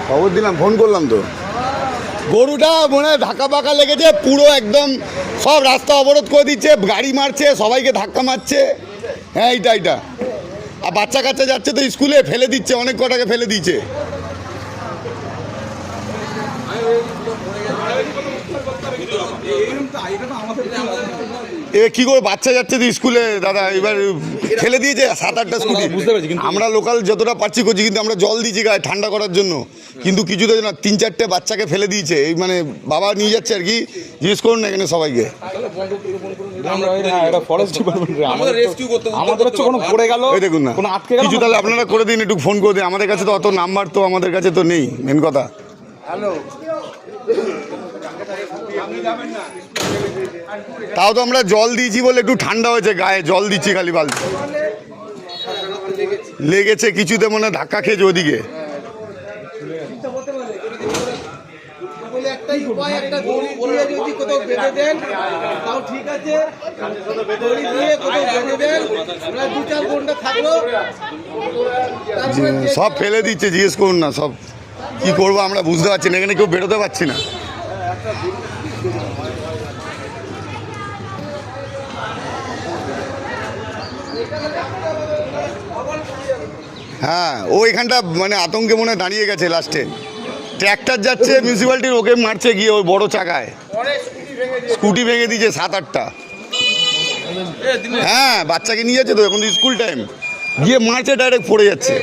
খবর দিলাম, ফোন করলাম তো। গরুটা মনে হয় ধাক্কা পাকা লেগেছে, পুরো একদম সব রাস্তা অবরোধ করে দিচ্ছে, গাড়ি মারছে, সবাইকে ধাক্কা মারছে। হ্যাঁ, এইটা আর বাচ্চা কাচ্চা যাচ্ছে তো স্কুলে, ফেলে দিচ্ছে, অনেক কটাকে ফেলে দিচ্ছে। এ কি করে বাচ্চা যাচ্ছে তো স্কুলে দাদা, এবার ফেলে দিয়েছে 7-8টা স্কুটি। আমরা লোকাল যতটা পারছি করছি, কিন্তু আমরা জল দিয়েছি গায়ে ঠান্ডা করার জন্য, কিন্তু কিছুতে না 3-4টে বাচ্চাকে ফেলে দিয়েছে। এই মানে বাবা নিয়ে যাচ্ছে আর কি, জিজ্ঞেস করুন না এখানে সবাইকে। এই দেখুন না কিছু, তাহলে আপনারা করে দিন, একটু ফোন করে দিন। আমাদের কাছে তো অত নাম্বার তো আমাদের কাছে তো নেই, মেন কথা। তাও তো আমরা জল দিয়েছি বলে একটু ঠান্ডা হয়েছে গায়ে, জল দিচ্ছি খালি বালতি। লেগেছে কিছুতে মনে ধাক্কা খেয়েছে ওদিকে। সব ফেলে দিচ্ছে, জিজ্ঞেস করুন না সব কি করবো আমরা বুঝতে পারছি না, এখানে কেউ বেরোতে পারছি না। হ্যাঁ, ও এখানটা মানে আতঙ্কে মনে হয় দাঁড়িয়ে গেছে। লাস্টে ট্র্যাক্টর যাচ্ছে মিউনিসিপ্যালিটির, ওকে মারছে গিয়ে ওই বড় চাকায়, স্কুটি ভেঙে দিয়েছে 7-8টা। হ্যাঁ, বাচ্চাকে নিয়ে যাচ্ছে তো, এখন তো স্কুল টাইম, গিয়ে মারছে, ডাইরেক্ট পড়ে যাচ্ছে।